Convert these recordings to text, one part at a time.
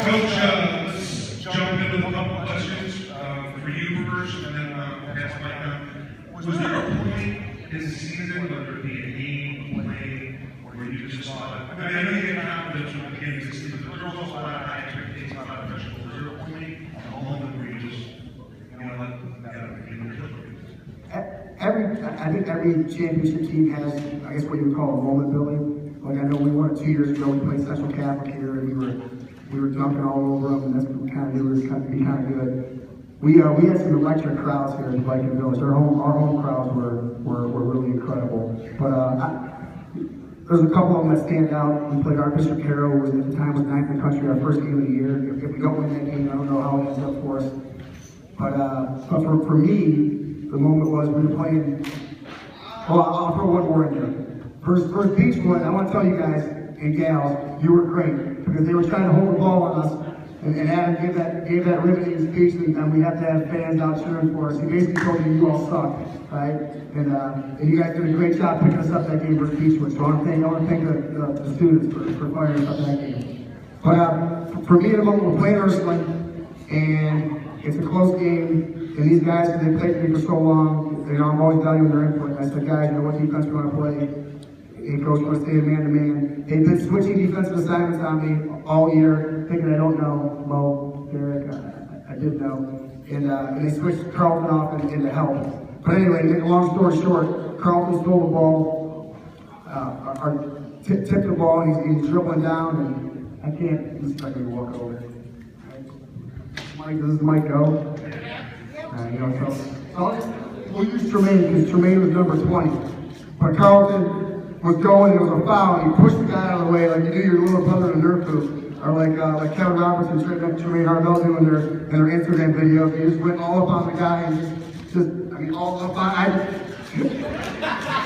Coach, let's jump into a couple questions for you first, and then we'll ask Mike. Was there a point in the season, whether it be a game, play, where you just thought, I mean, I know you get confidence from the beginning of the season, but there's also a lot of high expectations about a vegetable. Was there a point, a moment where you just, you know, let I think every championship team has, I guess, what you would call a moment building. Like I know we won it 2 years ago. We played Central Catholic here, and we were dumping all over them, and that's what we kind of knew was going to be kind of good. We had some electric crowds here in Viking Village. Our home crowds were really incredible. But there's a couple of them that stand out. We played Archbishop Carroll, who at the time was 9th in the country, our first game of the year. If we don't win that game, I don't know how it ends up for us. But for me, the moment was we were playing. Well, I'll throw one more in there. First Beechwood, I want to tell you guys and gals, you were great because they were trying to hold the ball on us. And Adam gave that riveting speech, and we have to have fans out cheering for us. He basically told you all suck, right? And you guys did a great job picking us up that game versus Beechwood. So I want to thank the students for firing us up that game. But for me, at the moment, we're playing Ursuline, and it's a close game. And these guys, because they played with me for so long, you know, I'm always valuing their input. And I said, guys, you know what defense we want to play? Hey, coach, we want to stay man-to-man. They've been switching defensive assignments on me all year, thinking I don't know. Mo, Derek, I did know. And they switched Carlton off into help. But anyway, to make a long story short, Carlton stole the ball, tipped the ball, and he's dribbling down, and I can't, let's see if I can walk over. Mike, does Mike go? You know, so we'll use Tremaine because Tremaine was number 20. But Carlton was going, it was a foul, and he pushed the guy out of the way like you do your little brother in a Nerf hoop. Or like Kevin Robertson, Tremaine Harvell doing in their Instagram videos. He just went all up on the guy and I mean, all up on,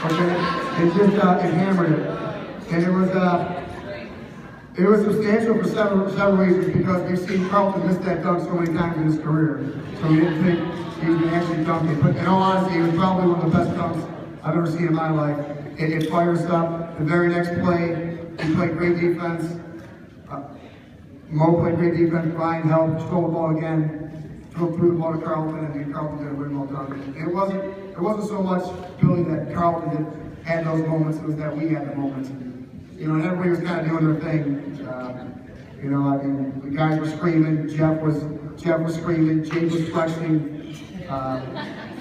okay, and hammered it. And it was substantial for several reasons because we've seen Carlton miss that dunk so many times in his career. So we didn't think he was going to actually dunk it. But in all honesty, it was probably one of the best dunks I've ever seen in my life. It fired us up. The very next play, we played great defense. Mo played great defense. Brian helped, stole the ball again, threw the ball to Carlton, and Carlton did a really well dunk. And it wasn't so much Billy that Carlton had those moments, it was that we had the moments. You know, and everybody was kind of doing their thing. You know, I mean, the guys were screaming. Jeff was screaming. Jake was flexing.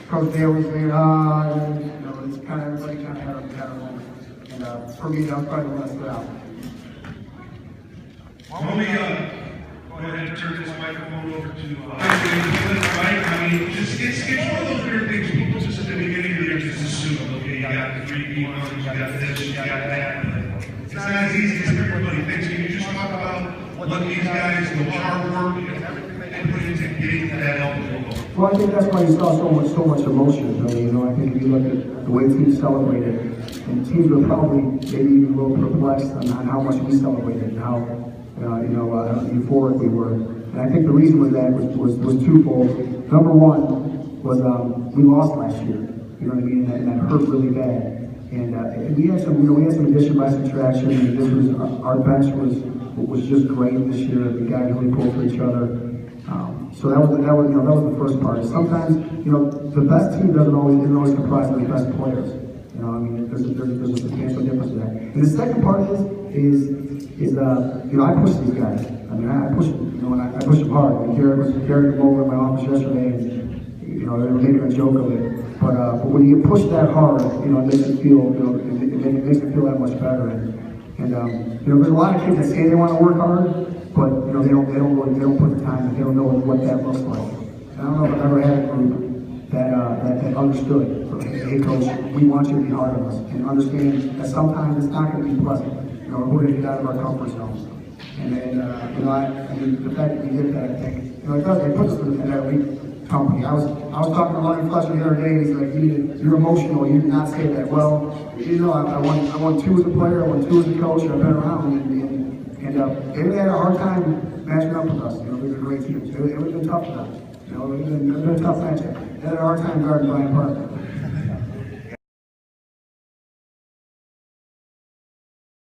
Coach Dale was saying, you know, it's kind of everybody kind of had a moment. And for me, that was probably the best out. Let me go ahead and turn this microphone over to right? I mean, it's one of those weird things. People just at the beginning of the year just assume, okay, you got the 3 P1s, you got this, you got that. It's not as easy as everybody thinks. Can you just talk about what these guys, the hard work, and everything they put into getting to that elbow? Well, I think that's why you saw so much emotion. Billy. You know, I think if you look at the way teams celebrated, and teams were probably maybe even a little perplexed on how much we celebrated and how euphoric we were. And I think the reason was that was twofold. Number one was we lost last year. You know what I mean? And that hurt really bad. And we had some addition by subtraction. And this was our bench was just great this year. The guys really pulled for each other. So that was the first part. Sometimes the best team isn't always comprised of the best players. You know, I mean, there's a substantial difference in that. And the second part is I push these guys. I mean, I push and I push them hard. I mean, Garrett came over in my office yesterday, and they were making a joke of it. But when you push that hard, it makes it feel, it makes it feel that much better. And there's a lot of kids that say they want to work hard, but they don't put the time, and they don't know what that looks like. And I don't know if I've ever had a group that understood. Hey, coach, we want you to be hard on us, and understand that sometimes it's not going to be pleasant. We're going to get out of our comfort zone. And the fact that we did that, I think, it puts us in that elite company. I was talking to Lonnie Fletcher the other day, and he's like, you're emotional, you did not say that. Well, I won 2 as a player, I won 2 as a coach, and I've been around, and they had a hard time matching up with us. They were great teams. It would have been tough for them. It would have been a tough matchup. They had a hard time guarding Brian Parker.